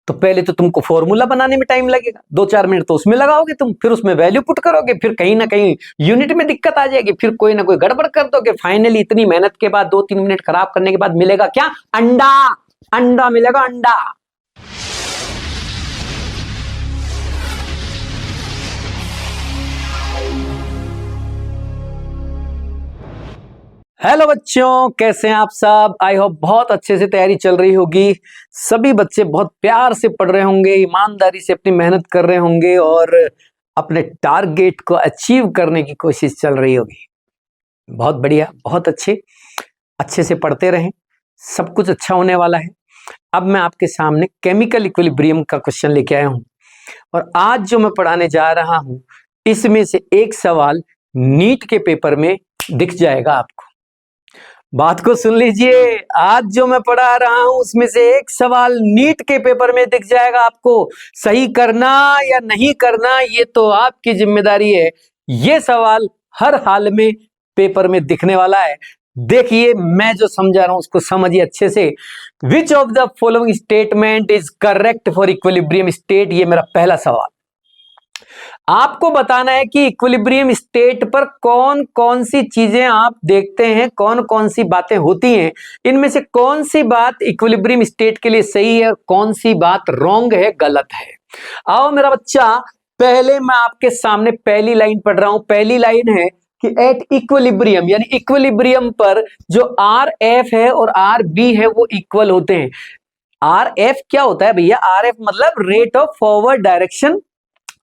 तो पहले तो तुमको फॉर्मूला बनाने में टाइम लगेगा, 2-4 मिनट तो उसमें लगाओगे तुम, फिर उसमें वैल्यू पुट करोगे, फिर कहीं ना कहीं यूनिट में दिक्कत आ जाएगी, फिर कोई ना कोई गड़बड़ कर दोगे, फाइनली इतनी मेहनत के बाद 2-3 मिनट खराब करने के बाद मिलेगा क्या? अंडा। अंडा मिलेगा, अंडा। हेलो बच्चों, कैसे हैं आप सब? आई होप बहुत अच्छे से तैयारी चल रही होगी। सभी बच्चे बहुत प्यार से पढ़ रहे होंगे, ईमानदारी से अपनी मेहनत कर रहे होंगे और अपने टारगेट को अचीव करने की कोशिश चल रही होगी। बहुत बढ़िया, बहुत अच्छे से पढ़ते रहें, सब कुछ अच्छा होने वाला है। अब मैं आपके सामने केमिकल इक्विलिब्रियम का क्वेश्चन लेके आया हूं और आज जो मैं पढ़ाने जा रहा हूं इसमें से एक सवाल नीट के पेपर में दिख जाएगा आपको। बात को सुन लीजिए, आज जो मैं पढ़ा रहा हूं उसमें से एक सवाल नीट के पेपर में दिख जाएगा आपको। सही करना या नहीं करना ये तो आपकी जिम्मेदारी है। ये सवाल हर हाल में पेपर में दिखने वाला है। देखिए, मैं जो समझा रहा हूं उसको समझिए अच्छे से। Which of the following statement is correct for equilibrium state, ये मेरा पहला सवाल। आपको बताना है कि इक्विलिब्रियम स्टेट पर कौन कौन सी चीजें आप देखते हैं, कौन कौन सी बातें होती हैं, इनमें से कौन सी बात इक्विलिब्रियम स्टेट के लिए सही है और कौन सी बात रॉन्ग है, गलत है। आओ मेरा बच्चा, पहले मैं आपके सामने पहली लाइन पढ़ रहा हूं। पहली लाइन है कि एट इक्विलिब्रियम, यानी इक्विलिब्रियम पर जो आर एफ है और आर बी है वो इक्वल होते हैं। आर एफ क्या होता है भैया? आर एफ मतलब rate of forward direction,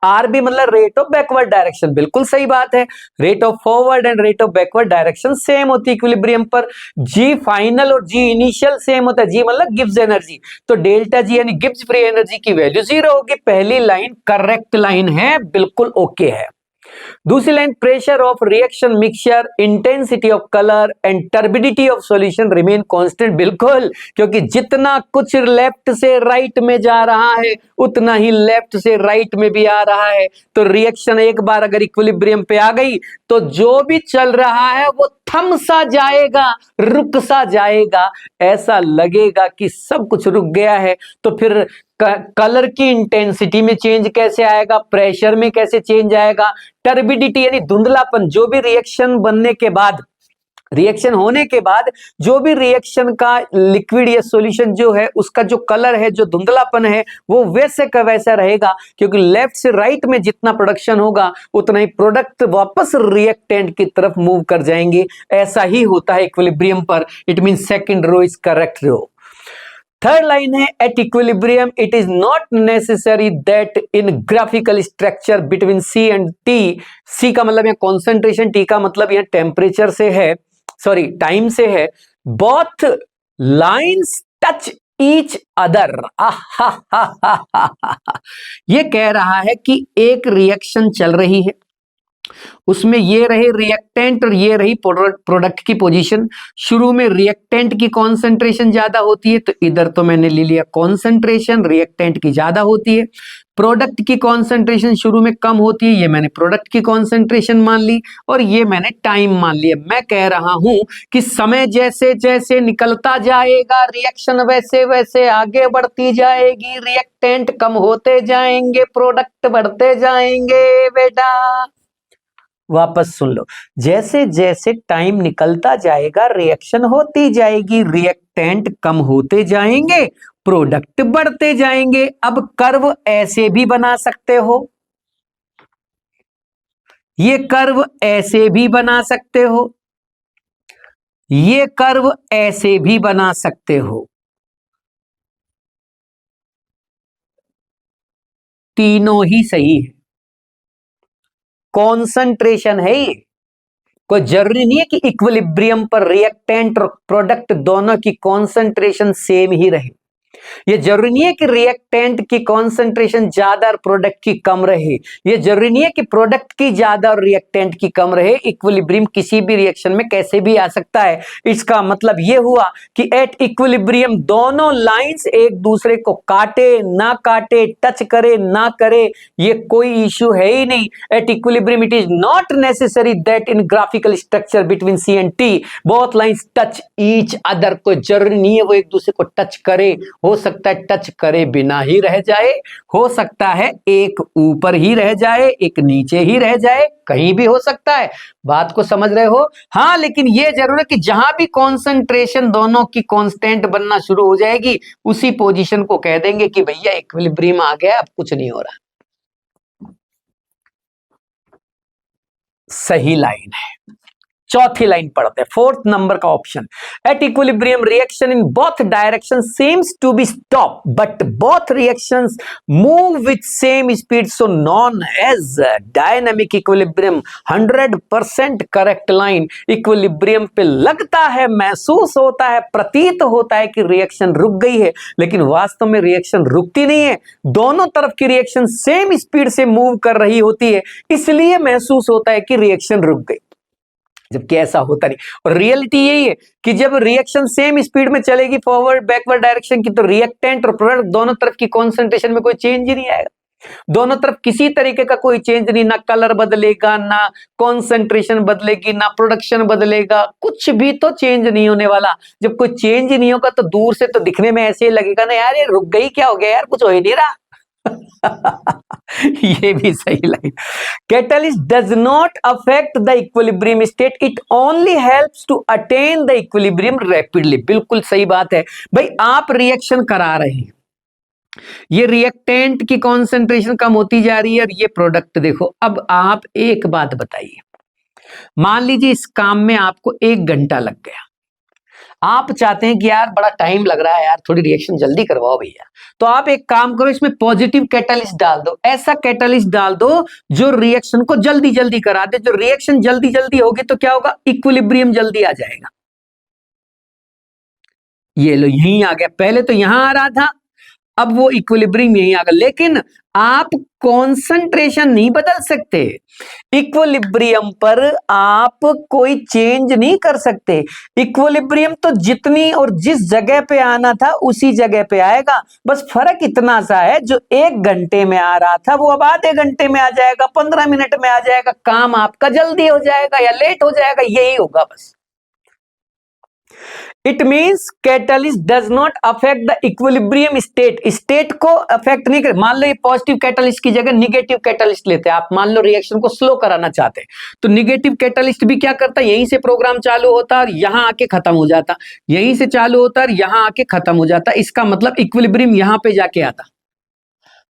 R B मतलब रेट ऑफ बैकवर्ड डायरेक्शन। बिल्कुल सही बात है, rate of forward and rate of backward direction same होती है इक्विलिब्रियम पर। जी फाइनल और जी इनिशियल सेम होता है। जी मतलब गिब्स एनर्जी, तो डेल्टा जी यानी गिब्स फ्री एनर्जी की वैल्यू 0 होगी। पहली लाइन करेक्ट लाइन है, बिल्कुल ओके है। दूसरी line, pressure of reaction mixture, intensity of colour and turbidity of solution remain constant. बिल्कुल, क्योंकि जितना कुछ लेफ्ट से राइट में जा रहा है उतना ही लेफ्ट से राइट में भी आ रहा है। तो रिएक्शन एक बार अगर इक्विलिब्रियम पे आ गई तो जो भी चल रहा है वो थम सा जाएगा, रुक सा जाएगा, ऐसा लगेगा कि सब कुछ रुक गया है। तो फिर कलर की इंटेंसिटी में चेंज कैसे आएगा, प्रेशर में कैसे चेंज आएगा, टर्बिडिटी यानी धुंधलापन, जो भी रिएक्शन बनने के बाद, रिएक्शन होने के बाद जो भी रिएक्शन का लिक्विड या सॉल्यूशन जो है उसका जो कलर है, जो धुंधलापन है, वो वैसे का वैसा रहेगा। क्योंकि लेफ्ट से राइट में जितना प्रोडक्शन होगा उतना ही प्रोडक्ट वापस रिएक्टेंट की तरफ मूव कर जाएंगे। ऐसा ही होता है इक्विलिब्रियम पर। It mean second row is correct row. Third line है, at equilibrium it is not necessary that in graphical structure between C and T. C का मतलब यहाँ कॉन्सेंट्रेशन, टी का मतलब यहाँ टेम्परेचर से है, सॉरी टाइम से है। Both lines touch each other. ये कह रहा है कि एक रिएक्शन चल रही है, उसमें ये रहे रिएक्टेंट और ये रही प्रोडक्ट की पोजीशन। शुरू में रिएक्टेंट की कॉन्सेंट्रेशन ज्यादा होती है, तो इधर तो मैंने ले लिया कॉन्सेंट्रेशन रिएक्टेंट की ज्यादा होती है। प्रोडक्ट की कॉन्सेंट्रेशन शुरू में कम होती है, ये मैंने प्रोडक्ट की कॉन्सेंट्रेशन मान ली और ये मैंने टाइम मान लिया। मैं कह रहा हूं कि समय जैसे जैसे निकलता जाएगा रिएक्शन वैसे वैसे आगे बढ़ती जाएगी, रिएक्टेंट कम होते जाएंगे, प्रोडक्ट बढ़ते जाएंगे। बेटा वापस सुन लो, जैसे जैसे टाइम निकलता जाएगा रिएक्शन होती जाएगी, रिएक्टेंट कम होते जाएंगे, प्रोडक्ट बढ़ते जाएंगे। अब कर्व ऐसे भी बना सकते हो, ये कर्व ऐसे भी बना सकते हो, ये कर्व ऐसे भी बना सकते हो। तीनों ही सही है, कॉन्सेंट्रेशन है ये। कोई जरूरी नहीं है कि इक्विलिब्रियम पर रिएक्टेंट और प्रोडक्ट दोनों की कॉन्सेंट्रेशन सेम ही रहे। ये जरूरी नहीं है कि रिएक्टेंट की कॉन्सेंट्रेशन ज्यादा और प्रोडक्ट की कम रहे। ये जरूरी नहीं है कि प्रोडक्ट की ज्यादा और रिएक्टेंट की कम रहे। इक्विलिब्रियम किसी भी रिएक्शन में कैसे भी आ सकता है। इसका मतलब ये हुआ कि एट इक्विलिब्रियम दोनों लाइंस एक दूसरे को काटे ना काटे, टच करे ना करे, ये कोई इश्यू है ही नहीं। At equilibrium it is not necessary that in graphical structure between C and T both lines touch each other. कोई जरूरी नहीं है वो एक दूसरे को टच करे, हो हो सकता है टच करे बिना ही रह जाए, हो सकता है एक ऊपर ही रह जाए, एक नीचे ही रह जाए, कहीं भी हो सकता है। बात को समझ रहे हो? हाँ, लेकिन ये जरूर है कि जहां भी कॉन्सेंट्रेशन दोनों की कांस्टेंट बनना शुरू हो जाएगी, उसी पोजीशन को कह देंगे कि भैया इक्विलिब्रियम आ गया, अब कुछ नहीं हो रहा। सही लाइन है। चौथी लाइन पढ़ते हैं, फोर्थ नंबर का option. At equilibrium reaction in both direction seems to be stop but both reactions move with same speed so known as dynamic equilibrium. 100% correct line. Equilibrium पे लगता है, महसूस होता है, प्रतीत होता है कि रिएक्शन रुक गई है, लेकिन वास्तव में रिएक्शन रुकती नहीं है। दोनों तरफ की रिएक्शन सेम स्पीड से मूव कर रही होती है, इसलिए महसूस होता है कि रिएक्शन रुक गई, जबकि ऐसा होता नहीं। और रियलिटी यही है कि जब रिएक्शन सेम स्पीड में चलेगी फॉरवर्ड बैकवर्ड डायरेक्शन की, तो रिएक्टेंट और प्रोडक्ट दोनों तरफ की कॉन्सेंट्रेशन में कोई चेंज ही नहीं आएगा। दोनों तरफ किसी तरीके का कोई चेंज नहीं, ना कलर बदलेगा, ना कॉन्सेंट्रेशन बदलेगी, ना प्रोडक्शन बदलेगा, कुछ भी तो चेंज नहीं होने वाला। जब कोई चेंज ही नहीं होगा तो दूर से तो दिखने में ऐसे ही लगेगा ना, यार ये रुक गई, क्या हो गया यार, कुछ हो ही नहीं रहा। ये भी सही line. Catalyst does not affect the equilibrium state, it only helps to attain the equilibrium rapidly. बिल्कुल सही बात है भाई। आप रिएक्शन करा रहे हैं, ये रिएक्टेंट की कॉन्सेंट्रेशन कम होती जा रही है और ये प्रोडक्ट देखो। अब आप एक बात बताइए, मान लीजिए इस काम में आपको 1 घंटा लग गया, आप चाहते हैं कि यार बड़ा टाइम लग रहा है यार, थोड़ी रिएक्शन जल्दी करवाओ भैया, तो आप एक काम करो, इसमें पॉजिटिव कैटलिस्ट डाल दो। ऐसा कैटलिस्ट डाल दो जो रिएक्शन को जल्दी जल्दी करा दे। जो रिएक्शन जल्दी जल्दी होगी तो क्या होगा, इक्विलिब्रियम जल्दी आ जाएगा। ये लो यहीं आ गया, पहले तो यहां आ रहा था, अब वो इक्विलिब्रियम यहीं आ गया। लेकिन आप कॉन्सेंट्रेशन नहीं बदल सकते, इक्विलिब्रियम पर आप कोई चेंज नहीं कर सकते। इक्विलिब्रियम तो जितनी और जिस जगह पे आना था उसी जगह पे आएगा। बस फर्क इतना सा है, जो 1 घंटे में आ रहा था वो अब आधे घंटे में आ जाएगा, 15 मिनट में आ जाएगा। काम आपका जल्दी हो जाएगा या लेट हो जाएगा, यही होगा बस। It means catalyst does not affect the equilibrium state, state को अफेक्ट नहीं करे। मान लो ये पॉजिटिव कैटलिस्ट की जगह निगेटिव कैटलिस्ट लेते हैं, आप मान लो रिएक्शन को स्लो कराना चाहते हैं, तो निगेटिव कैटलिस्ट भी क्या करता है, यहीं से प्रोग्राम चालू होता और यहां आके खत्म हो जाता, यहीं से चालू होता और यहां आके खत्म हो जाता। इसका मतलब इक्विलिब्रियम यहां पे जाके आता,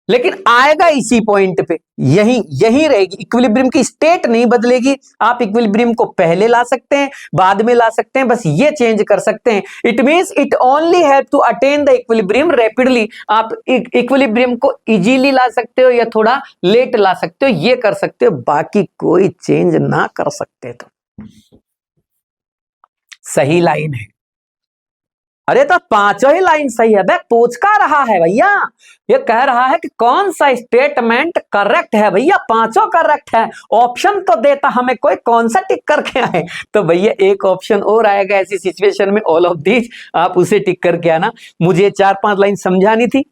लेकिन आएगा इसी पॉइंट पे, यही रहेगी। इक्विलिब्रियम की स्टेट नहीं बदलेगी। आप इक्विलिब्रियम को पहले ला सकते हैं, बाद में ला सकते हैं, बस ये चेंज कर सकते हैं। It means it only help to attain the equilibrium rapidly. आप इक्विलिब्रियम को इजीली ला सकते हो या थोड़ा लेट ला सकते हो, ये कर सकते हो, बाकी कोई चेंज ना कर सकते। तो सही लाइन है। अरे तो पांचों ही लाइन सही है बे, पूछ का रहा है भैया, ये कह रहा है कि कौन सा स्टेटमेंट करेक्ट है भैया, पांचों करेक्ट है। ऑप्शन तो देता हमें कोई, कौन सा टिक करके आए। तो भैया एक ऑप्शन और आएगा ऐसी सिचुएशन में, ऑल ऑफ दीज, आप उसे टिक करके आना। मुझे 4-5 लाइन समझानी थी,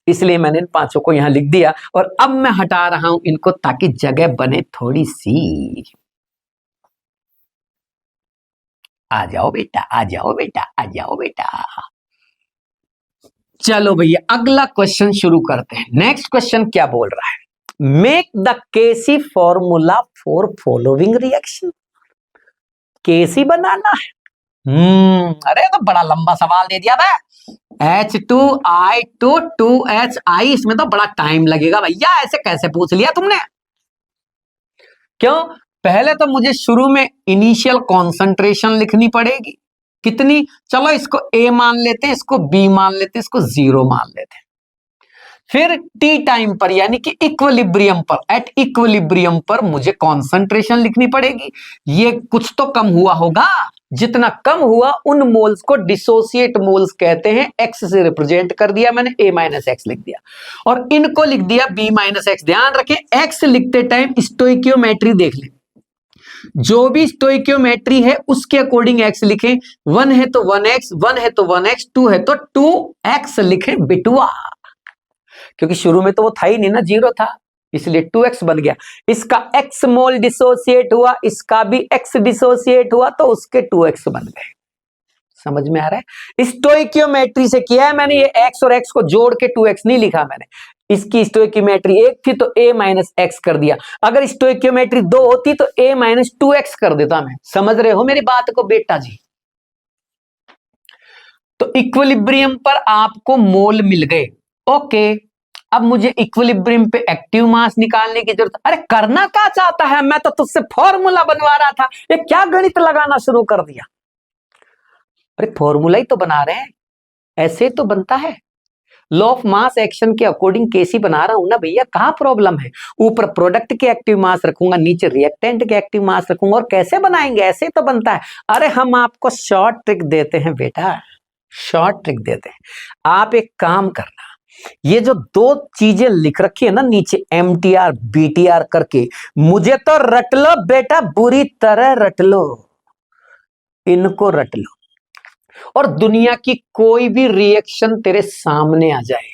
इसलिए मैंने इन पांचों को यहां लिख दिया और अब मैं हटा रहा हूं इनको ताकि जगह बने थोड़ी सी। आ जाओ बेटा, आ जाओ बेटा, आ जाओ बेटा। चलो भैया अगला क्वेश्चन शुरू करते हैं। नेक्स्ट क्वेश्चन क्या बोल रहा है, make the KC formula for following reaction. KC बनाना है। अरे तो बड़ा लंबा सवाल दे दिया भाई। H2I2 2HI, इसमें तो बड़ा टाइम लगेगा भैया, ऐसे कैसे पूछ लिया तुमने। क्यों, पहले तो मुझे शुरू में इनिशियल कॉन्सेंट्रेशन लिखनी पड़ेगी। कितनी, चलो इसको A मान लेते हैं, इसको B मान लेते हैं, इसको 0 मान लेते हैं। फिर T टाइम पर यानी कि इक्विलिब्रियम पर, एट इक्विलिब्रियम पर मुझे कॉन्सेंट्रेशन लिखनी पड़ेगी। ये कुछ तो कम हुआ होगा, जितना कम हुआ उन मोल्स को डिसोसिएट मोल्स कहते हैं। X से रिप्रेजेंट कर दिया मैंने, A-X लिख दिया और इनको लिख दिया B-X। ध्यान रखें X लिखते टाइम स्टोइकियोमेट्री देख लें, जो भी स्टोइकियोमेट्री है उसके अकॉर्डिंग x लिखें। 1 है तो 1x, 1 है तो 1x, 2 है तो 2x लिखें बिटुआ, क्योंकि शुरू में तो वो था ही नहीं ना, 0 था, इसलिए 2x बन गया। इसका x मोल डिसोसिएट हुआ, इसका भी x डिसोसिएट हुआ, तो उसके 2x बन गए। समझ में आ रहा है? स्टोइकियोमेट्री से किया है मैंने, ये x और x को जोड़ के 2x नहीं लिखा मैंने। इसकी स्टोइकियोमेट्री 1 थी तो a माइनस एक्स कर दिया। अगर स्टोइकियोमेट्री 2 होती तो a माइनस 2x कर देता मैं। समझ रहे हो मेरी बात को बेटा जी? तो इक्विलिब्रियम पर आपको मोल मिल गए। ओके, अब मुझे इक्विलिब्रियम पे एक्टिव मास निकालने की जरूरत। अरे करना क्या चाहता है? मैं तो तुझसे फॉर्मूला बनवा रहा था, ये क्या गणित लगाना शुरू कर दिया? अरे फॉर्मूला ही तो बना रहे हैं, ऐसे तो बनता है। लॉ ऑफ मास एक्शन के अकॉर्डिंग केसी बना रहा हूं ना भैया, कहां प्रॉब्लम है? ऊपर प्रोडक्ट के एक्टिव मास रखूंगा, नीचे रिएक्टेंट के एक्टिव मास रखूंगा, और कैसे बनाएंगे? ऐसे तो बनता है। अरे हम आपको शॉर्ट ट्रिक देते हैं बेटा, शॉर्ट ट्रिक देते हैं। आप एक काम करना, ये जो दो चीजें लिख रखी है ना नीचे, MTR BTR करके, मुझे तो रट लो बेटा, बुरी तरह रट लो, इनको रट लो, और दुनिया की कोई भी रिएक्शन तेरे सामने आ जाए,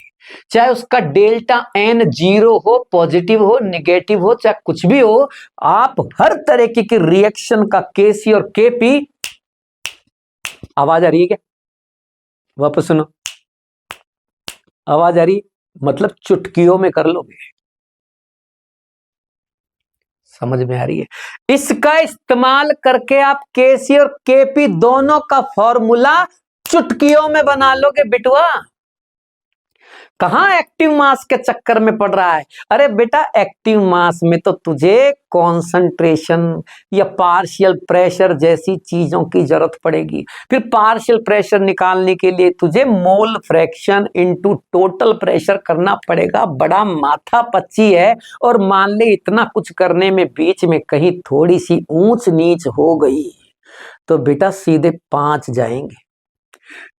चाहे उसका डेल्टा N 0 हो, पॉजिटिव हो, निगेटिव हो, चाहे कुछ भी हो, आप हर तरह की रिएक्शन का केसी और केपी, आवाज आ रही है क्या? वापस सुनो, आवाज आ रही? मतलब चुटकियों में कर लोगे। समझ में आ रही है? इसका इस्तेमाल करके आप केसी और केपी दोनों का फॉर्मूला चुटकियों में बना लोगे बिटुआ। कहां एक्टिव मास के चक्कर में पड़ रहा है? अरे बेटा, एक्टिव मास में तो तुझे कॉन्सेंट्रेशन या पार्शियल प्रेशर जैसी चीजों की जरूरत पड़ेगी। फिर पार्शियल प्रेशर निकालने के लिए तुझे mole fraction into total pressure करना पड़ेगा। बड़ा माथा पच्ची है। और मान ले इतना कुछ करने में बीच में कहीं थोड़ी सी ऊंच नीच हो गई तो बेटा सीधे 5 जाएंगे,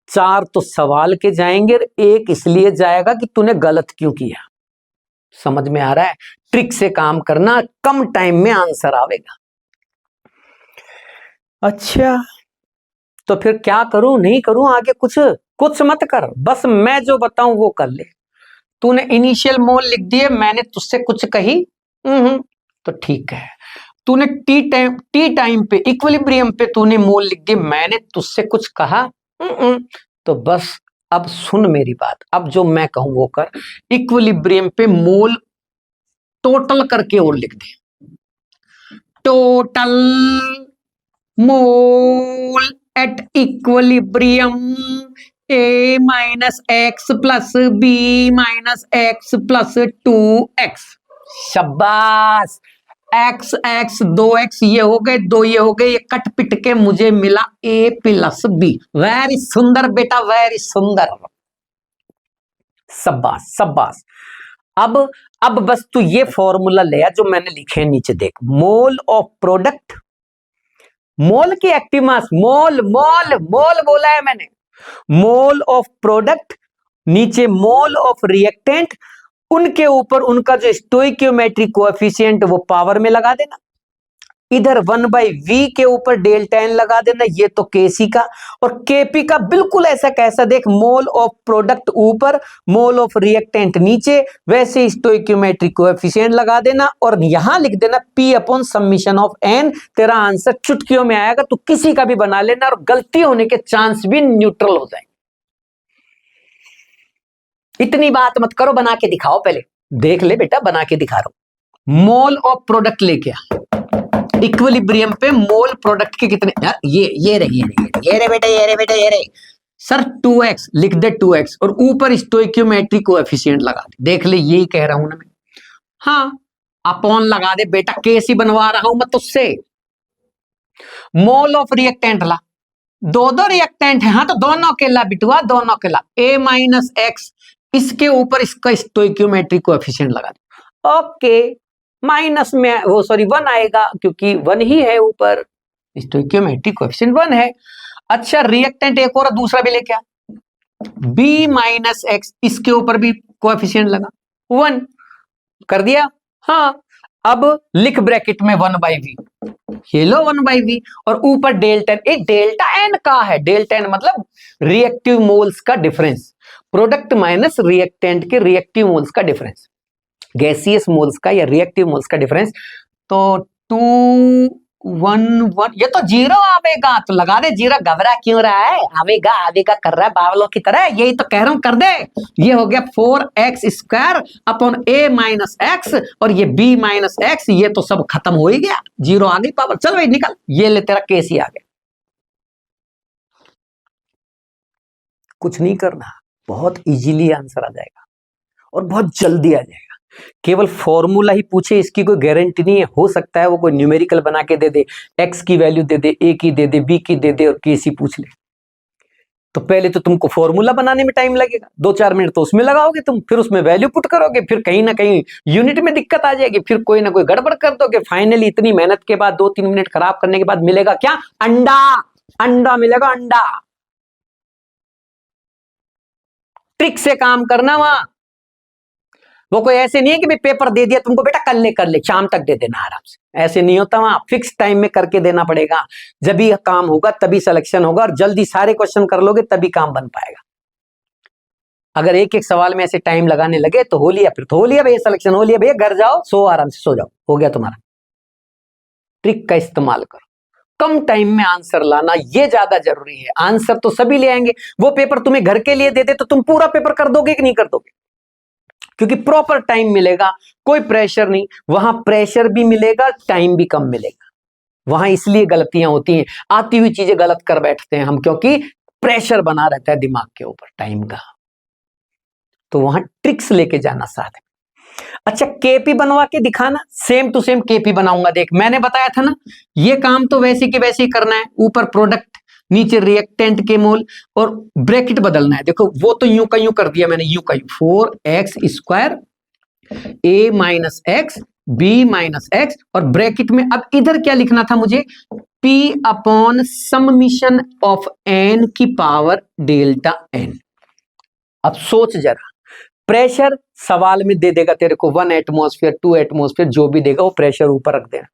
4 तो सवाल के जाएंगे, और 1 इसलिए जाएगा कि तूने गलत क्यों किया। समझ में आ रहा है? ट्रिक से काम करना, कम टाइम में आंसर आवेगा। अच्छा, तो फिर क्या करूं नहीं करूं आगे? कुछ मत कर, बस मैं जो बताऊं वो कर ले। तूने इनिशियल मोल लिख दिए, मैंने तुझसे कुछ कही तो ठीक है। तूने टी टाइम पे इक्विलिब्रियम पे तूने मोल लिख दिए, मैंने तुझसे कुछ कहा तो बस अब सुन मेरी बात, अब जो मैं कहूं वो कर। इक्विलिब्रियम पे मोल टोटल करके और लिख दे, total mole at equilibrium A minus X plus B minus X plus 2x। शाबाश, x x 2x ये हो गए, 2 ये हो गए, ये कट पिट के मुझे मिला a प्लस बी। वेरी सुंदर बेटा, वेरी सुंदर, शाबाश शाबाश। अब बस तू ये फॉर्मूला ले आ जो मैंने लिखे नीचे, देख। मोल ऑफ प्रोडक्ट, मोल की एक्टिव मास, मोल मोल मोल बोला है मैंने, मोल ऑफ प्रोडक्ट, नीचे मोल ऑफ रिएक्टेंट, उनके ऊपर उनका जो स्टोइकियोमेट्रिक कोएफिशिएंट वो पावर में लगा देना, इधर 1/v के ऊपर डेल्टा n लगा देना, ये तो केसी का। और केपी का बिल्कुल ऐसा कैसा, देख, मोल ऑफ प्रोडक्ट ऊपर, मोल ऑफ रिएक्टेंट नीचे, वैसे स्टोइकियोमेट्रिक कोएफिशिएंट लगा देना, और यहां लिख देना p upon summation of n। तेरा आंसर चुटकियों में आएगा, तो किसी का भी बना लेना, और गलती होने के चांस भी न्यूट्रल हो जाएंगे। इतनी बात मत करो, बना के दिखाओ पहले। देख ले बेटा, बना के दिखा रहा हूं। मोल ऑफ प्रोडक्ट लेके आ, इक्विलिब्रियम पे मोल प्रोडक्ट के कितने, यार ये रे बेटा, ये रे सर 2x लिख दे, 2x, और ऊपर स्टोइकियोमेट्रिक कोएफिशिएंट लगा दे। देख ले, यही कह रहा हूं ना मैं। हाँ, अपॉन लगा दे बेटा, केसी बनवा रहा हूं मैं तुझसे। मोल ऑफ रिएक्टेंट ला, दो रिएक्टेंट है, हाँ तो दोनों के ला बिटुआ, दोनों के ला, a माइनस एक्स, इसके ऊपर इसका स्टोइकियोमेट्रिक कोएफिशिएंट लगा दे। ओके, माइनस में वो सॉरी 1 आएगा, क्योंकि 1 ही है ऊपर, स्टोइकियोमेट्रिक कोएफिशिएंट 1 है। अच्छा, रिएक्टेंट एक और दूसरा भी लेके आ, b माइनस एक्स, इसके ऊपर भी कोएफिशिएंट लगा 1 कर दिया। हाँ, अब लिख ब्रैकेट में 1/v, ये लो 1/v, और ऊपर डेल्टा n। डेल्टा n का है, डेल्टा n मतलब रिएक्टिव मोल्स का डिफरेंस, प्रोडक्ट माइनस रिएक्टेंट के रिएक्टिव मोल्स का डिफरेंस, गैसियस मोल्स का या रिएक्टिव मोल्स का डिफरेंस। तो 2 1 ये तो जीरो आवेगा, तो लगा दे जीरो, घबरा क्यों रहा है, आवेगा आवेगा कर रहा है बावलों की तरह, यही तो कह रहा हूं कर दे। ये हो गया 4x² upon a minus x, और ये b माइनस एक्स, ये तो सब खत्म हो ही गया, जीरो आ गई पावर। चल भाई निकल, ये ले तेरा केस ही आ गया। कुछ नहीं करना, बहुत इजीली आंसर आ जाएगा और बहुत जल्दी आ जाएगा। केवल फॉर्मूला ही पूछे, इसकी कोई गारंटी नहीं है, हो सकता है वो कोई न्यूमेरिकल बना के दे दे, x की वैल्यू दे दे, a की दे दे, b की दे दे और केसी पूछ ले। तो पहले तो तुमको फॉर्मूला बनाने में टाइम लगेगा, 2-4 मिनट तो उसमें लगाओगे तुम, फिर उसमें वैल्यू पुट करोगे, फिर कहीं ना कहीं यूनिट में दिक्कत आ जाएगी, फिर कोई ना कोई गड़बड़ कर दोगे, फाइनली इतनी मेहनत के बाद 2-3 मिनट खराब करने के बाद मिलेगा क्या, अंडा। अंडा मिलेगा, अंडा। ट्रिक से काम करना वहां, वो कोई ऐसे नहीं है कि भाई पेपर दे दिया तुमको, बेटा कर ले शाम तक दे देना आराम से, ऐसे नहीं होता वहां, फिक्स टाइम में करके देना पड़ेगा। जब भी काम होगा तभी सिलेक्शन होगा, और जल्दी सारे क्वेश्चन कर लोगे तभी काम बन पाएगा। अगर एक एक सवाल में ऐसे टाइम लगाने लगे तो हो लिया, फिर तो हो लिया भैया सिलेक्शन, हो लिया भैया, घर जाओ सो आराम से, सो जाओ, हो गया तुम्हारा। ट्रिक का इस्तेमाल करो, कम टाइम में आंसर लाना ये ज्यादा जरूरी है। आंसर तो सभी ले आएंगे, वो पेपर तुम्हें घर के लिए दे दे तो तुम पूरा पेपर कर दोगे कि नहीं कर दोगे, क्योंकि प्रॉपर टाइम मिलेगा, कोई प्रेशर नहीं। वहां प्रेशर भी मिलेगा, टाइम भी कम मिलेगा, वहां इसलिए गलतियां होती हैं, आती हुई चीजें गलत कर बैठते हैं हम, क्योंकि प्रेशर बना रहता है दिमाग के ऊपर टाइम का। तो वहां ट्रिक्स लेके जाना साथ में। अच्छा, केपी बनवा के दिखाना, सेम टू सेम केपी बनाऊंगा। देख मैंने बताया था ना, ये काम तो वैसे की वैसे ही करना है, ऊपर प्रोडक्ट नीचे रिएक्टेंट के मोल, और ब्रैकेट बदलना है। देखो वो तो यूं का यूं कर दिया मैंने, यूं का यूं, 4x² a minus x b minus x, और ब्रैकेट में अब इधर क्या लिखना था मुझे, p upon summation of n की पावर डेल्टा n। अब सोच जरा, प्रेशर सवाल में दे देगा तेरे को 1 एटमॉस्फेयर 2 एटमॉस्फेयर, जो भी देगा वो प्रेशर ऊपर रख देना।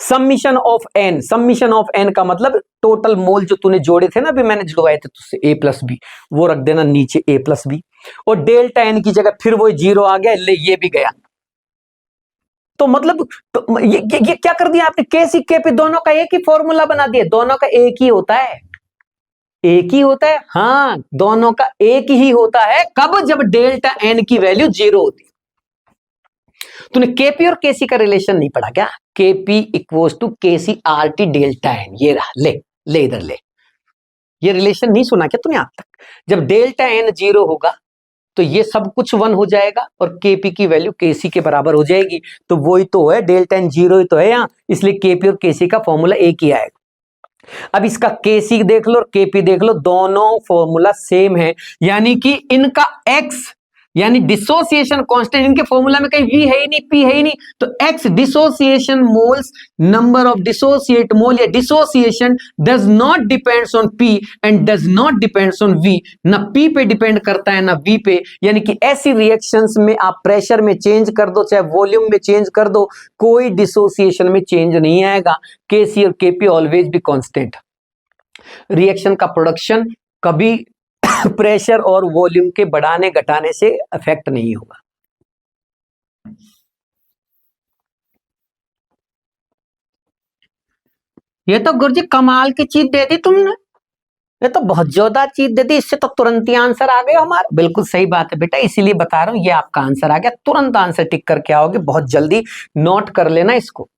Summation of n, summation of n का मतलब टोटल मोल जो तूने जोड़े थे ना, अभी मैंने जुड़वाए थे तुझसे, a+b, वो रख देना नीचे a+b, और डेल्टा n की जगह फिर वो जीरो आ गया, ले ये भी गया। तो मतलब तो ये क्या कर दिया आपने, केसी केपी दोनों का एक ही फॉर्मूला बना दिया, दोनों का एक ही होता है, एक ही होता है। हाँ, दोनों का एक ही होता है, कब, जब डेल्टा n की वैल्यू जीरो होती है। तूने केपी और केसी का रिलेशन नहीं पढ़ा क्या, KP equals to KC RT delta n, ये रहा, ले इधर ले, ये रिलेशन नहीं सुना क्या तूने आज तक। जब डेल्टा n जीरो होगा तो ये सब कुछ 1 हो जाएगा, और केपी की वैल्यू केसी के बराबर हो जाएगी, तो वही तो है, डेल्टा n जीरो ही तो है यहाँ, इसलिए केपी और केसी का फॉर्मूला एक ही आएगा। अब इसका केसी देख लो और केपी देख लो, दोनों फॉर्मूला सेम है, यानी कि इनका x यानी डिसोसिएशन कांस्टेंट, इनके फॉर्मूला में कहीं v है ही नहीं, p है ही नहीं, तो x dissociation moles, number of dissociate mole या dissociation does not depends on p and does not depends on v, ना p पे डिपेंड करता है ना v पे। यानी कि ऐसी रिएक्शंस में आप प्रेशर में चेंज कर दो चाहे वॉल्यूम में चेंज कर दो, कोई डिसोसिएशन में चेंज नहीं आएगा, केसी और केपी ऑलवेज भी कांस्टेंट। रिएक्शन का प्रोडक्शन कभी प्रेशर और वॉल्यूम के बढ़ाने घटाने से अफेक्ट नहीं होगा। ये तो गुरुजी कमाल की चीज दे दी तुमने, ये तो बहुत जोरदार चीज दे दी, इससे तो तुरंत ही आंसर आ गया हमारा। बिल्कुल सही बात है बेटा, इसीलिए बता रहा हूं, ये आपका आंसर आ गया, तुरंत आंसर टिक करके आओगे, बहुत जल्दी नोट कर लेना इसको।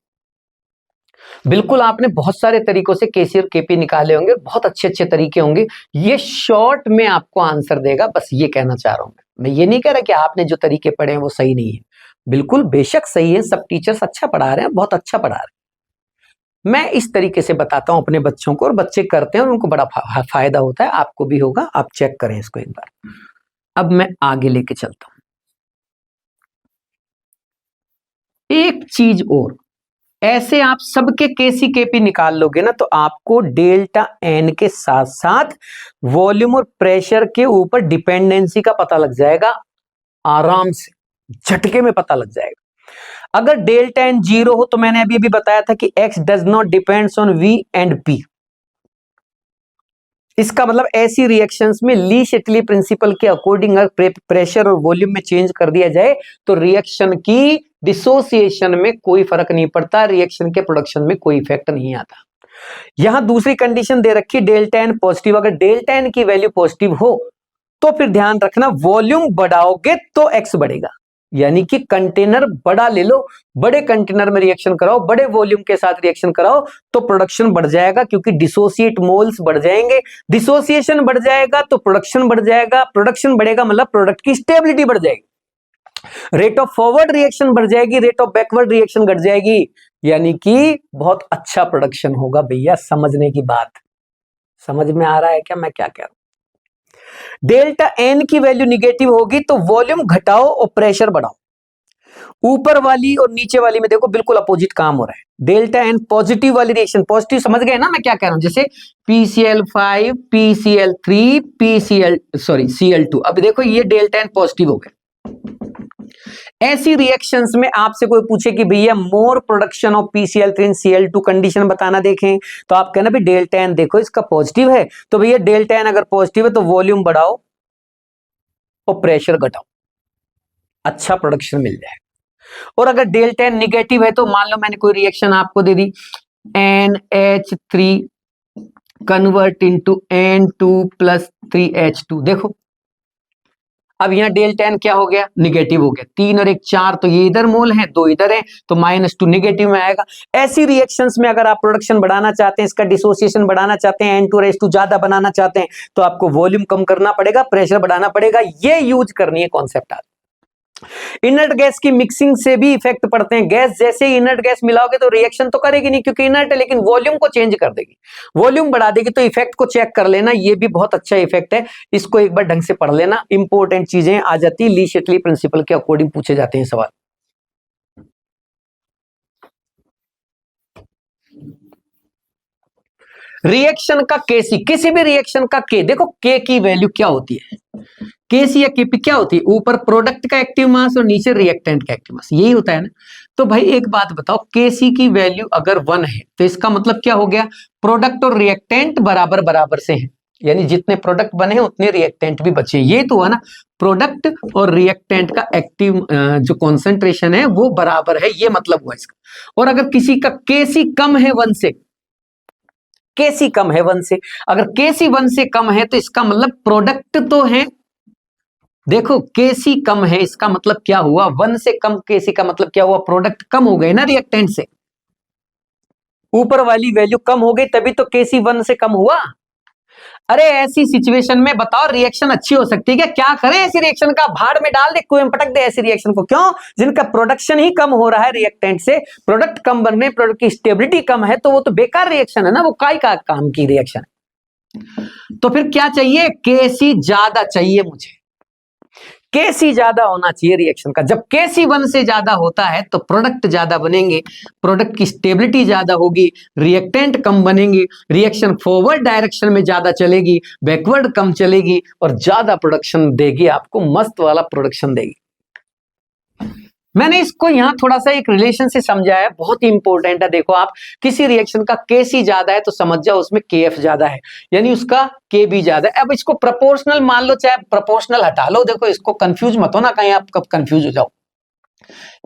बिल्कुल, आपने बहुत सारे तरीकों से केसी और केपी निकाले होंगे, बहुत अच्छे अच्छे तरीके होंगे, ये शॉर्ट में आपको आंसर देगा, बस ये कहना चाह रहा हूं मैं ये नहीं कह रहा कि आपने जो तरीके पढ़े हैं वो सही नहीं है, बिल्कुल बेशक सही है, सब टीचर्स अच्छा पढ़ा रहे हैं, बहुत अच्छा पढ़ा रहे हैं। मैं इस तरीके से बताता हूं अपने बच्चों को, और बच्चे करते हैं और उनको बड़ा फायदा होता है, आपको भी होगा, आप चेक करें इसको एक बार। अब मैं आगे लेके चलता हूं, एक चीज और, ऐसे आप सबके केसी केपी निकाल लोगे ना, तो आपको डेल्टा n के साथ साथ वॉल्यूम और प्रेशर के ऊपर डिपेंडेंसी का पता लग जाएगा, आराम से झटके में पता लग जाएगा। अगर डेल्टा n जीरो हो तो मैंने अभी अभी बताया था कि x does not depends on v and p, इसका मतलब ऐसी रिएक्शंस में ली शैटली प्रिंसिपल के अकॉर्डिंग प्रेशर और वॉल्यूम में चेंज कर दिया जाए तो रिएक्शन की डिसोसिएशन में कोई फर्क नहीं पड़ता, रिएक्शन के प्रोडक्शन में कोई इफेक्ट नहीं आता। यहां दूसरी कंडीशन दे रखी डेल्टा एन पॉजिटिव, अगर डेल्टा एन की वैल्यू पॉजिटिव हो तो फिर ध्यान रखना वॉल्यूम बढ़ाओगे तो एक्स बढ़ेगा, यानी कि कंटेनर बड़ा ले लो, बड़े कंटेनर में रिएक्शन कराओ, बड़े वॉल्यूम के साथ रिएक्शन कराओ तो प्रोडक्शन बढ़ जाएगा, क्योंकि डिसोसिएट मोल्स बढ़ जाएंगे, डिसोसिएशन बढ़ जाएगा तो प्रोडक्शन बढ़ जाएगा, प्रोडक्शन बढ़ेगा मतलब प्रोडक्ट की स्टेबिलिटी बढ़ जाएगी, रेट ऑफ फॉरवर्ड रिएक्शन बढ़ जाएगी, रेट ऑफ बैकवर्ड रिएक्शन घट जाएगी, यानी कि बहुत अच्छा प्रोडक्शन होगा। भैया समझने की बात, समझ में आ रहा है क्या मैं क्या कह रहा हूं? डेल्टा एन की वैल्यू निगेटिव होगी तो वॉल्यूम घटाओ और प्रेशर बढ़ाओ। ऊपर वाली और नीचे वाली में देखो बिल्कुल अपोजिट काम हो रहा है। डेल्टा एन पॉजिटिव वाली रिएक्शन, पॉजिटिव समझ गए ना मैं क्या कह रहा हूं, जैसे PCl5 PCl3 Cl2, अब देखो ये डेल्टा एन पॉजिटिव हो गया। ऐसी रिएक्शंस में आपसे कोई पूछे कि भैया more production of PCl3 in Cl2 condition बताना, देखें तो आप कहना भी डेल्टा एन देखो इसका पॉजिटिव है, तो भैया डेल्टा एन अगर पॉजिटिव है तो वॉल्यूम बढ़ाओ और प्रेशर घटाओ, अच्छा प्रोडक्शन मिल जाएगा। और अगर डेल्टा एन निगेटिव है तो मान लो मैंने कोई रिएक्शन आपको दे दी, NH3 convert into N2 + 3H2, देखो अब यहां डेल्टा एन क्या हो गया, निगेटिव हो गया, 3 और 1 4, तो ये इधर मोल है, 2 इधर है, तो -2 निगेटिव में आएगा। ऐसी रिएक्शंस में अगर आप प्रोडक्शन बढ़ाना चाहते हैं, इसका डिसोसिएशन बढ़ाना चाहते हैं, N2 और H2 ज्यादा बनाना चाहते हैं, तो आपको वॉल्यूम कम करना पड़ेगा, प्रेशर बढ़ाना पड़ेगा, ये यूज करनी है कॉन्सेप्ट। इनर्ट गैस की मिक्सिंग से भी इफेक्ट पड़ते हैं, गैस जैसे ही इनर्ट गैस मिलाओगे तो रिएक्शन तो करेगी नहीं क्योंकि इनर्ट है, लेकिन वॉल्यूम को चेंज कर देगी, वॉल्यूम बढ़ा देगी, तो इफेक्ट को चेक कर लेना, ये भी बहुत अच्छा इफेक्ट है, इसको एक बार ढंग से पढ़ लेना, इंपॉर्टेंट चीजें आ जाती है, ली शैटली प्रिंसिपल के अकॉर्डिंग पूछे जाते हैं सवाल। रिएक्शन का केसी, किसी भी रिएक्शन का के, देखो के की वैल्यू क्या होती है, केसी या केपी क्या होती है, ऊपर प्रोडक्ट का एक्टिव मास और नीचे रिएक्टेंट का एक्टिव मास, यही होता है ना। तो भाई एक बात बताओ, केसी की वैल्यू अगर 1 है तो इसका मतलब क्या हो गया, प्रोडक्ट और रिएक्टेंट बराबर बराबर से हैं, यानी जितने प्रोडक्ट बने हैं उतने रिएक्टेंट भी बचे, ये तो है ना, प्रोडक्ट और रिएक्टेंट का एक्टिव जो कॉन्सेंट्रेशन है वो बराबर है, ये मतलब हुआ इसका। और अगर किसी का केसी कम है 1 से, केसी कम है 1 से, अगर केसी 1 से कम है तो इसका मतलब प्रोडक्ट तो है, देखो केसी कम है इसका मतलब क्या हुआ, 1 से कम केसी का मतलब क्या हुआ, प्रोडक्ट कम हो गए ना रिएक्टेंट से, ऊपर वाली वैल्यू कम हो गई तभी तो केसी 1 से कम हुआ। अरे ऐसी सिचुएशन में बताओ रिएक्शन अच्छी हो सकती है क्या करें ऐसी रिएक्शन का, भाड़ में डाल दे, कुएं में पटक दे ऐसी रिएक्शन को, क्यों, जिनका प्रोडक्शन ही कम हो रहा है रिएक्टेंट से, प्रोडक्ट कम बन रहे, प्रोडक्ट की स्टेबिलिटी कम है, तो वो तो बेकार रिएक्शन है ना, वो काय का काम की रिएक्शन है। तो फिर क्या चाहिए, केसी ज्यादा चाहिए मुझे, केसी ज्यादा होना चाहिए रिएक्शन का। जब केसी 1 से ज्यादा होता है तो प्रोडक्ट ज्यादा बनेंगे, प्रोडक्ट की स्टेबिलिटी ज्यादा होगी, रिएक्टेंट कम बनेंगे, रिएक्शन फॉरवर्ड डायरेक्शन में ज्यादा चलेगी, बैकवर्ड कम चलेगी और ज्यादा प्रोडक्शन देगी, आपको मस्त वाला प्रोडक्शन देगी। मैंने इसको यहां थोड़ा सा एक रिलेशन से समझाया, बहुत ही इंपॉर्टेंट है। देखो आप किसी रिएक्शन का केसी ज्यादा है तो समझ जाओ उसमें केएफ ज्यादा है, यानी उसका के भी ज्यादा है। अब इसको प्रोपोर्शनल मान लो, चाहे प्रोपोर्शनल हटा लो, देखो इसको कंफ्यूज मत हो ना कहीं आप कब कंफ्यूज हो जाओ।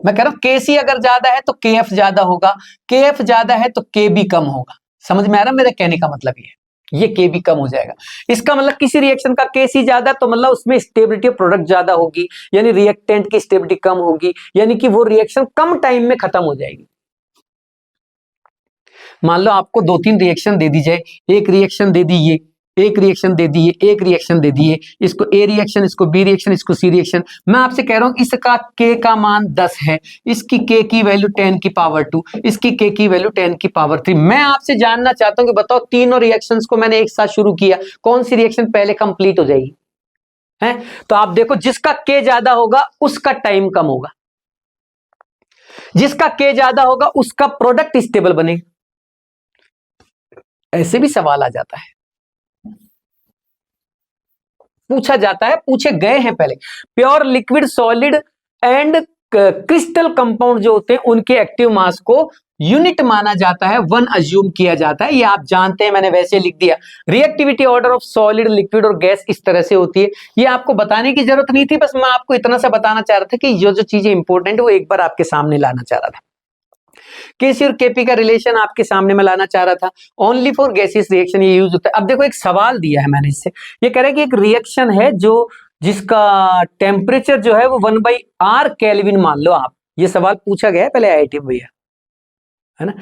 मैं कह रहा हूं केसी अगर ज्यादा है तो केएफ ज्यादा होगा, केएफ ज्यादा है तो के भी कम होगा, समझ में आ रहा मेरे कहने का मतलब ये के भी कम हो जाएगा। इसका मतलब किसी रिएक्शन का केसी ज्यादा तो मतलब उसमें स्टेबिलिटी ऑफ प्रोडक्ट ज्यादा होगी, यानी रिएक्टेंट की स्टेबिलिटी कम होगी, यानी कि वो रिएक्शन कम टाइम में खत्म हो जाएगी। मान लो आपको 2-3 रिएक्शन दे दी जाए, एक रिएक्शन दे दी ये, एक रिएक्शन दे दी, एक रिएक्शन दे दी, इसको ए रिएक्शन, इसको बी रिएक्शन, इसको सी रिएक्शन। मैं आपसे कह रहा हूं इसका के का मान 10 है, इसकी के की वैल्यू 10 की पावर 2, इसकी के की वैल्यू 10 की पावर 3। मैं आपसे जानना चाहता हूं कि बताओ तीनों रिएक्शंस को मैंने एक साथ शुरू किया, कौन सी रिएक्शन पहले कंप्लीट हो जाएगी है? तो आप देखो जिसका के ज्यादा होगा उसका टाइम कम होगा, जिसका के ज्यादा होगा उसका प्रोडक्ट स्टेबल बनेगा। ऐसे भी सवाल आ जाता है, पूछा जाता है, पूछे गए हैं पहले। Pure liquid, solid and crystal compound जो होते हैं उनके एक्टिव मास को यूनिट माना जाता है, वन अज्यूम किया जाता है, ये आप जानते हैं, मैंने वैसे लिख दिया। Reactivity order of solid, liquid और गैस इस तरह से होती है। ये आपको बताने की जरूरत नहीं थी, बस मैं आपको इतना सा बताना चाह रहा था कि जो जो चीजें इंपॉर्टेंट है वो एक बार आपके सामने लाना चाह रहा था। केसी और केपी का रिलेशन आपके सामने में लाना चाह रहा था। ओनली फॉर गैसियस रिएक्शन ये यूज होता है। अब देखो एक सवाल दिया है मैंने इससे, ये कह रहा है कि एक रिएक्शन है जो जिसका टेम्परेचर जो है वो 1/r केल्विन मान लो आप, ये सवाल पूछा गया है पहले आईआईटी में भैया, है ना,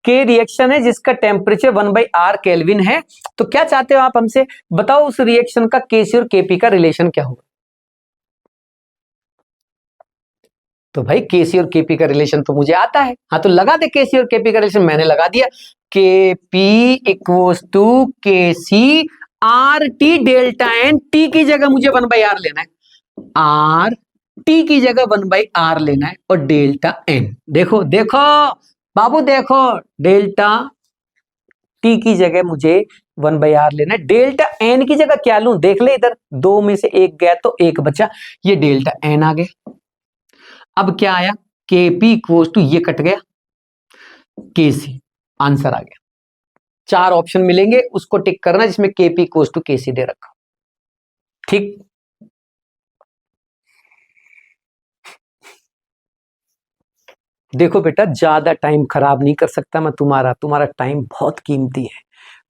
के रिएक्शन है जिसका टेम्परेचर 1/r केल्विन है, तो क्या चाहते हो आप हमसे, बताओ उस रिएक्शन का केसी और केपी का रिलेशन क्या होगा। तो भाई केसी और केपी का रिलेशन तो मुझे आता है, हाँ तो लगा दे केसी और केपी का रिलेशन, मैंने लगा दिया, KP equals to KC R T delta N, T की जगह मुझे 1/r लेना है, आर टी की जगह 1/r लेना है, और डेल्टा एन, देखो देखो बाबू देखो, डेल्टा टी की जगह मुझे 1/r लेना है, डेल्टा एन की जगह क्या लूं, देख ले इधर, दो में से एक गया तो एक बचा, ये डेल्टा एन आ गया। अब क्या आया, केपी इक्वल्स टू, ये कट गया, केसी, आंसर आ गया। चार ऑप्शन मिलेंगे, उसको टिक करना जिसमें केपी इक्वल्स टू केसी दे रखा, ठीक। देखो बेटा ज्यादा टाइम खराब नहीं कर सकता मैं तुम्हारा टाइम बहुत कीमती है,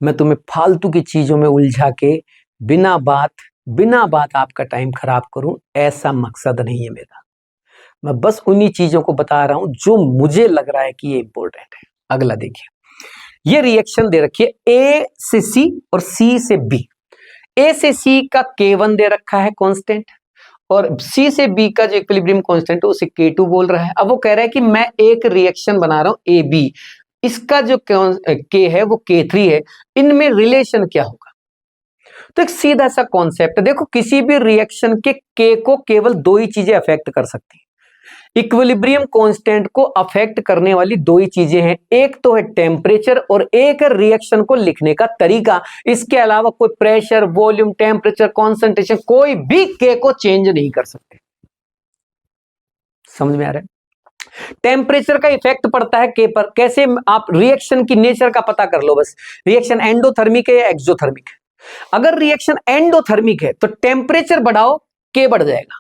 मैं तुम्हें फालतू की चीजों में उलझा के बिना बात आपका टाइम खराब करूं, ऐसा मकसद नहीं है मेरा। मैं बस उन्हीं चीजों को बता रहा हूं जो मुझे लग रहा है कि ये इंपॉर्टेंट है। अगला देखिए, ये रिएक्शन दे रखी है ए से सी और सी से बी। ए से सी का K1 दे रखा है कांस्टेंट, और सी से बी का जो इक्विलिब्रियम कांस्टेंट है उसे K2 बोल रहा है। अब वो कह रहा है कि मैं एक रिएक्शन बना रहा हूं ए बी, इसका जो K है वो K3 है, इनमें रिलेशन क्या होगा। तो एक सीधा सा कॉन्सेप्ट है, देखो किसी भी रिएक्शन के K को केवल दो ही चीजें अफेक्ट कर सकती है, इक्विलिब्रियम कांस्टेंट को अफेक्ट करने वाली दो ही चीजें हैं, एक तो है टेम्परेचर और एक है रिएक्शन को लिखने का तरीका। इसके अलावा कोई प्रेशर, वॉल्यूम, टेम्परेचर, कॉन्सेंट्रेशन, कोई भी के को चेंज नहीं कर सकते। समझ में आ रहा है, टेम्परेचर का इफेक्ट पड़ता है के पर, कैसे, आप रिएक्शन की नेचर का पता कर लो बस, रिएक्शन एंडोथर्मिक है या एक्सोथर्मिक है। अगर रिएक्शन एंडोथर्मिक है तो टेम्परेचर बढ़ाओ के बढ़ जाएगा,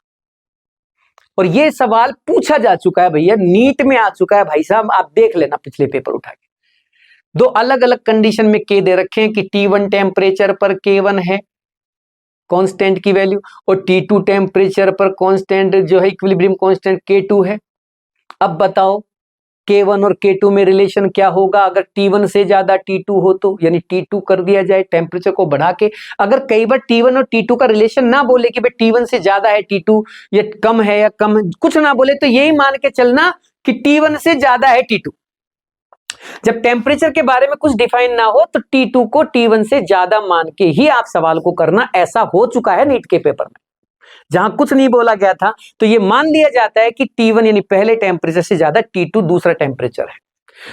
और ये सवाल पूछा जा चुका है भैया, नीट में आ चुका है भाई साहब, आप देख लेना पिछले पेपर उठा के। दो अलग अलग कंडीशन में के दे रखे हैं कि T1 टेम्परेचर पर K1 है कांस्टेंट की वैल्यू, और T2 टेम्परेचर पर कांस्टेंट जो है इक्विलिब्रियम कांस्टेंट K2 है। अब बताओ K1 और K2 में रिलेशन क्या होगा, अगर T1 से ज्यादा T2 हो तो, यानी T2 कर दिया जाए टेम्परेचर को बढ़ा के। अगर कई बार T1 और T2 का रिलेशन ना बोले कि भाई T1 से ज्यादा है T2, या कम है या कम, कुछ ना बोले, तो यही मान के चलना कि T1 से ज्यादा है T2। जब टेम्परेचर के बारे में कुछ डिफाइन ना हो तो T2 को T1 से ज्यादा मान के ही आप सवाल को करना, ऐसा हो चुका है नीट के पेपर में। जहां कुछ नहीं बोला गया था तो ये मान लिया जाता है कि T1 यानी पहले टेम्परेचर से ज्यादा T2 दूसरा टेम्परेचर है।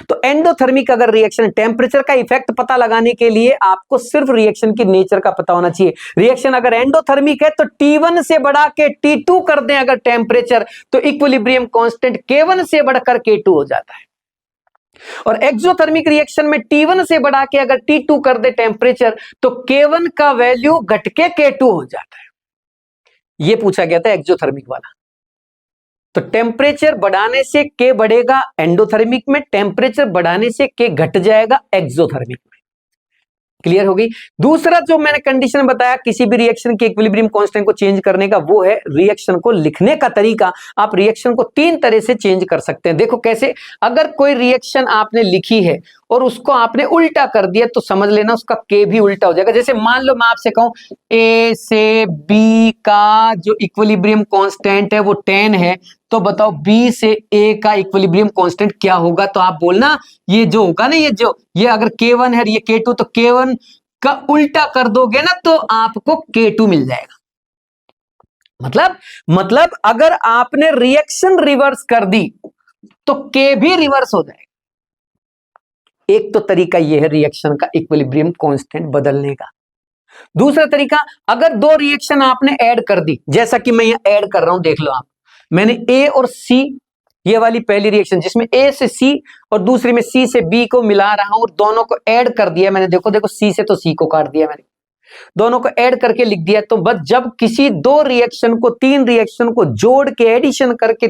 तो एंडोथर्मिक अगर रिएक्शन, टेम्परेचर का इफेक्ट पता लगाने के लिए आपको सिर्फ रिएक्शन की नेचर का पता होना चाहिए। रिएक्शन अगर एंडोथर्मिक है तो T1 से बढ़ा के T2 कर दें अगर टेम्परेचर, तो इक्विलिब्रियम कांस्टेंट K1 से बढ़कर K2 हो जाता है। और एक्सोथर्मिक रिएक्शन में T1 से बढ़ा के अगर T2 कर दे टेम्परेचर, तो K1 का वैल्यू घट के K2 हो जाता है। ये पूछा गया था एक्सोथर्मिक वाला। तो टेम्परेचर बढ़ाने से के बढ़ेगा एंडोथर्मिक में, टेम्परेचर बढ़ाने से के घट जाएगा एक्सोथर्मिक में। क्लियर हो गई। दूसरा जो मैंने कंडीशन बताया किसी भी रिएक्शन के इक्विलिब्रियम कांस्टेंट को चेंज करने का, वो है रिएक्शन को लिखने का तरीका। आप रिएक्शन को तीन तरह से चेंज कर सकते हैं। देखो कैसे, अगर कोई रिएक्शन आपने लिखी है और उसको आपने उल्टा कर दिया तो समझ लेना उसका के भी उल्टा हो जाएगा। जैसे मान लो मैं आपसे कहूं ए से बी का जो इक्विलिब्रियम कांस्टेंट है वो 10 है, तो बताओ बी से ए का इक्विलिब्रियम कांस्टेंट क्या होगा। तो आप बोलना ये जो होगा ना, ये अगर K1 है ये K2, तो K1 का उल्टा कर दोगे ना तो आपको K2 मिल जाएगा। मतलब अगर आपने रिएक्शन रिवर्स कर दी तो K भी रिवर्स हो जाएगा। एक तो तरीका यह है रिएक्शन का इक्विलिब्रियम कांस्टेंट बदलने का। दूसरा तरीका, अगर दो रिएक्शन आपने ऐड कर दी, जैसा कि मैं यहां ऐड कर रहा हूं, देख लो आप, मैंने ए और सी ये वाली पहली रिएक्शन जिसमें ए से सी और दूसरी में सी से बी को मिला रहा हूं और दोनों को ऐड कर दिया मैंने। देखो देखो, सी से तो सी को काट दिया मैंने, दोनों को ऐड करके लिख दिया। तो बस जब किसी दो रिएक्शन को, तीन रिएक्शन को जोड़ के एडिशन करके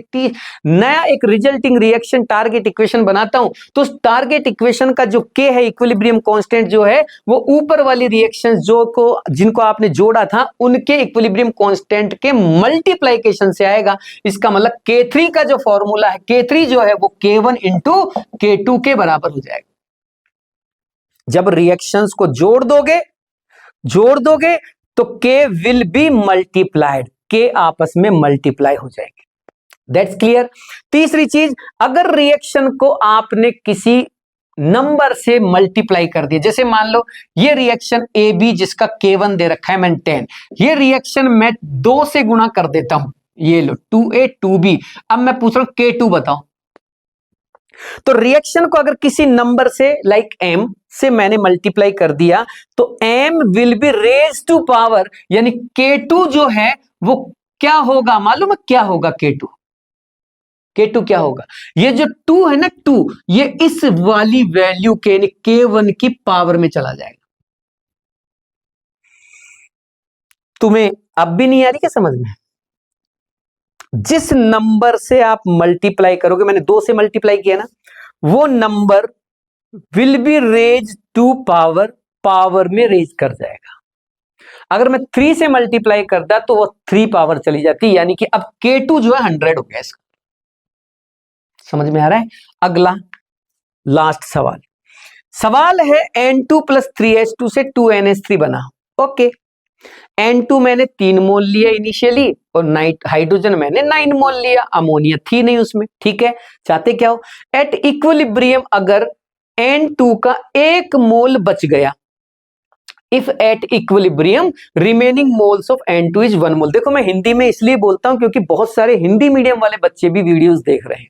नया एक रिजल्टिंग रिएक्शन टारगेट इक्वेशन बनाता हूं, तो उस टारगेट इक्वेशन का जो के है, इक्विलिब्रियम कांस्टेंट जो है, वो ऊपर वाली रिएक्शन जिनको आपने जोड़ा था उनके इक्विलिब्रियम कांस्टेंट के मल्टीप्लिकेशन से आएगा। इसका मतलब K3 का जो फॉर्मूला है, K3 जो है वो K1 इंटू K2 के बराबर हो जाएगा। जब रिएक्शंस को जोड़ दोगे तो K will be multiplied, K आपस में मल्टीप्लाई हो जाएंगे। That's clear. तीसरी चीज, अगर रिएक्शन को आपने किसी नंबर से मल्टीप्लाई कर दिया, जैसे मान लो ये रिएक्शन ए बी जिसका K1 दे रखा है मैंने 10, ये रिएक्शन मैं 2 से गुणा कर देता हूं, ये लो 2A 2B। अब मैं पूछ रहा हूं K2 बताओ। तो रिएक्शन को अगर किसी नंबर से लाइक m से मैंने मल्टीप्लाई कर दिया तो m will be raise to power, यानी K2 जो है वो क्या होगा मालूम है? क्या होगा K2 क्या होगा? ये जो 2 है ना, 2 ये इस वाली वैल्यू के यानी K1 की पावर में चला जाएगा। तुम्हें अब भी नहीं आ रही क्या समझ में? जिस नंबर से आप मल्टीप्लाई करोगे, मैंने 2 से मल्टीप्लाई किया ना, वो नंबर will be raise to power में रेज कर जाएगा। अगर मैं 3 से मल्टीप्लाई करता तो वो 3 पावर चली जाती, यानी कि अब K2 जो है 100 हो गया। इसका समझ में आ रहा है? अगला लास्ट सवाल है N2 प्लस 3H2 से 2NH3 बना। ओके, N2 मैंने 3 मोल लिया इनिशियली और हाइड्रोजन मैंने 9 मोल लिया, अमोनिया थी नहीं उसमें। ठीक है, चाहते क्या हो? एट इक्विलिब्रियम अगर N2 का 1 मोल बच गया, if at equilibrium remaining moles of N2 is 1 मोल। देखो मैं हिंदी में इसलिए बोलता हूं क्योंकि बहुत सारे हिंदी मीडियम वाले बच्चे भी वीडियोस देख रहे हैं,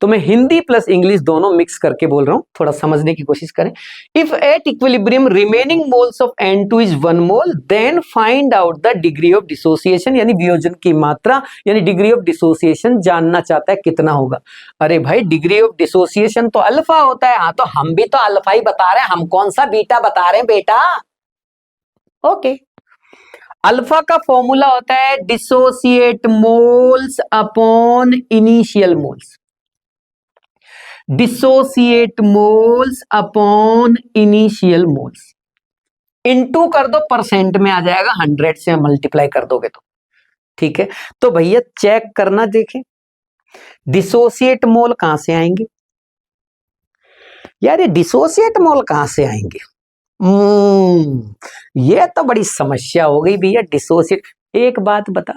तो मैं हिंदी प्लस इंग्लिश दोनों मिक्स करके बोल रहा हूं, थोड़ा समझने की कोशिश करें। If at equilibrium remaining moles of N2 is 1 mole, then find out the degree of dissociation, यानी वियोजन की मात्रा, यानी डिग्री ऑफ डिसोसिएशन जानना चाहता है कितना होगा। अरे भाई, डिग्री ऑफ डिसोसिएशन तो अल्फा होता है। हाँ, तो हम भी तो अल्फा ही बता रहे हैं, हम कौन सा बीटा बता रहे हैं बेटा। ओके, अल्फा का फॉर्मूला होता है dissociate moles upon initial moles, dissociate moles upon initial moles, into कर दो, परसेंट में आ जाएगा, 100 से मल्टीप्लाई कर दोगे तो। ठीक है, तो भैया चेक करना, देखें डिसोसिएट मोल कहां से आएंगे यार, ये डिसोसिएट मोल कहां से आएंगे? ये तो बड़ी समस्या हो गई भैया। डिसोसिएट, एक बात बता,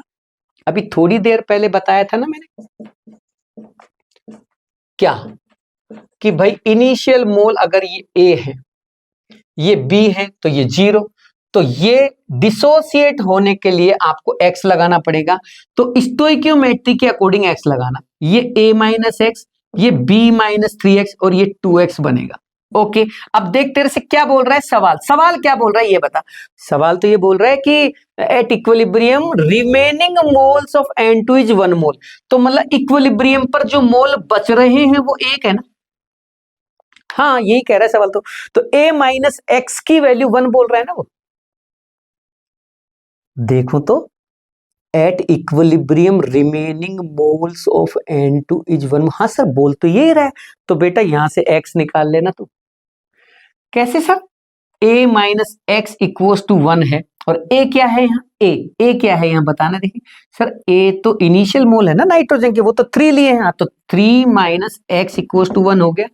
अभी थोड़ी देर पहले बताया था ना मैंने, क्या कि भाई इनिशियल मोल अगर ये A है, ये B है, तो ये 0, तो ये डिसोसिएट होने के लिए आपको X लगाना पड़ेगा। तो स्टोइकियोमेट्री के अकॉर्डिंग X लगाना, ये A माइनस एक्स, ये B माइनस 3x और ये 2x बनेगा। ओके, अब देख तेरे से क्या बोल रहा है सवाल क्या बोल रहा है ये बता। सवाल तो ये बोल रहा है कि eight equilibrium remaining moles of N2 is 1 मोल, तो मतलब इक्विलिब्रियम पर जो मोल बच रहे हैं वो 1 है ना। हाँ, यही कह रहा है सवाल तो A माइनस एक्स की वैल्यू 1 बोल रहा है ना वो। देखो तो eight equilibrium remaining moles of N2 is 1। हाँ सर, बोल तो यही रहा है, तो बेटा यहां से x निकाल लेना। तो कैसे sir? A minus x equals to 1 है, और A क्या है यहाँ? A क्या है यहाँ बताना। देखिए सर, A तो इनिशियल मोल है ना नाइट्रोजन के, वो तो 3 लिए हैं, तो 3 माइनस एक्स इक्वल्स टू 1 हो गया।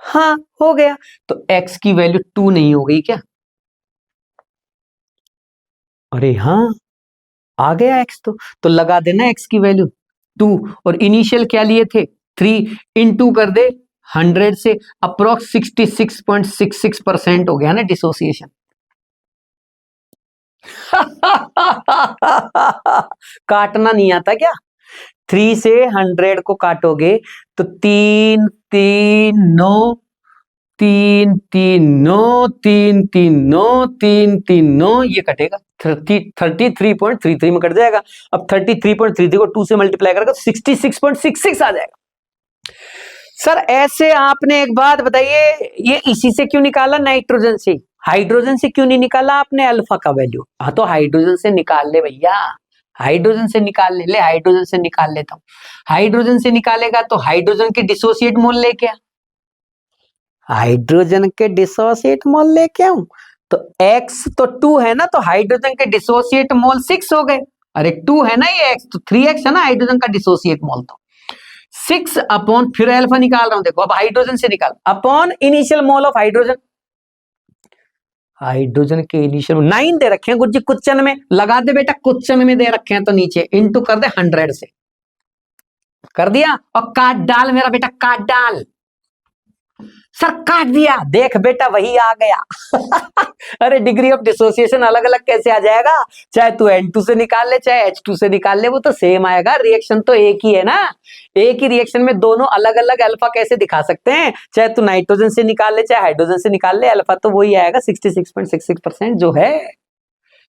हाँ हो गया, तो x की वैल्यू 2 नहीं हो गई क्या? अरे हाँ, आ गया x, तो लगा देना x की वैल्यू 2, और इनिशियल क्या लिए थे? 3, इनटू कर दे 100 से, अप्रोक्स 66.66% हो गया ना डिसोसिएशन। काटना नहीं आता क्या? 3 से 100 को काटोगे तो 3 3 9, 3 3 9, 3 3 9, 3 3 9, ये कटेगा 33.33 में कट जाएगा। अब 33.33 को 2 से मल्टीप्लाई करेगा तो 66.66 आ जाएगा। सर ऐसे आपने एक बात बताइए, ये इसी से क्यों निकाला, नाइट्रोजन से? हाइड्रोजन से क्यों नहीं निकाला आपने अल्फा का वैल्यू? हाँ तो हाइड्रोजन से निकाल ले भैया, हाइड्रोजन से निकाल ले, हाइड्रोजन से निकाल लेता हूं। हाइड्रोजन से निकालेगा तो हाइड्रोजन के डिसोसिएट मोल लेके आ, हाइड्रोजन के डिसोसिएट मोल लेके आऊं तो x तो 2 है ना, तो हाइड्रोजन के डिसोसिएट मोल 6 हो गए। अरे 2 है ना ये x, तो 3x है ना हाइड्रोजन का डिसोसिएट मोल, तो 6 अपॉन, फिर अल्फा निकाल रहा हूं, देखो अब हाइड्रोजन से निकाल, upon initial mole of hydrogen. Hydrogen के इनिशियल 9 दे रखे हैं गुज्जी क्वेश्चन में, लगा दे बेटा क्वेश्चन में दे रखे हैं तो नीचे इंटू कर दे 100 से, कर दिया, और काट डाल मेरा बेटा, काट डाल। सर काट दिया, देख बेटा वही आ गया। अरे डिग्री ऑफ डिसोसिएशन अलग अलग कैसे आ जाएगा, चाहे तू N2 से निकाल ले चाहे H2 से निकाल ले, वो तो सेम आएगा, रिएक्शन तो एक ही है ना। एक ही रिएक्शन में दोनों अलग अलग अल्फा कैसे दिखा सकते हैं, चाहे तू नाइट्रोजन से निकाल ले चाहे हाइड्रोजन से निकाल ले, अल्फा तो वही आएगा 66.66% जो है।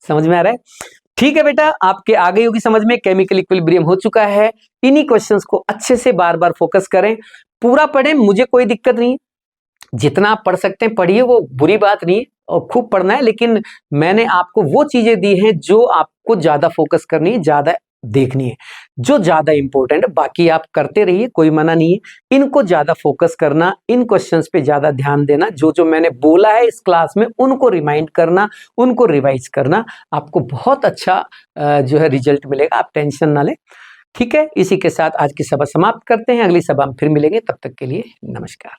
समझ में आ रहा है? ठीक है बेटा, आपके आ गई होगी समझ में, केमिकल इक्विलिब्रियम हो चुका है। इन्हीं क्वेश्चंस को अच्छे से बार बार फोकस करें, पूरा पढ़ें, मुझे कोई दिक्कत नहीं है, जितना आप पढ़ सकते हैं पढ़िए, वो बुरी बात नहीं है, और खूब पढ़ना है, लेकिन मैंने आपको वो चीजें दी हैं जो आपको ज्यादा फोकस करनी है, ज्यादा देखनी है, जो ज्यादा इंपॉर्टेंट है। बाकी आप करते रहिए, कोई मना नहीं है, इनको ज्यादा फोकस करना, इन क्वेश्चंस पे ज्यादा ध्यान देना, जो जो मैंने बोला है इस क्लास में उनको रिमाइंड करना, उनको रिवाइज करना, आपको बहुत अच्छा जो है रिजल्ट मिलेगा, आप टेंशन ना लें। ठीक है, इसी के साथ आज की सभा समाप्त करते हैं, अगली सभा में फिर मिलेंगे, तब तक के लिए नमस्कार।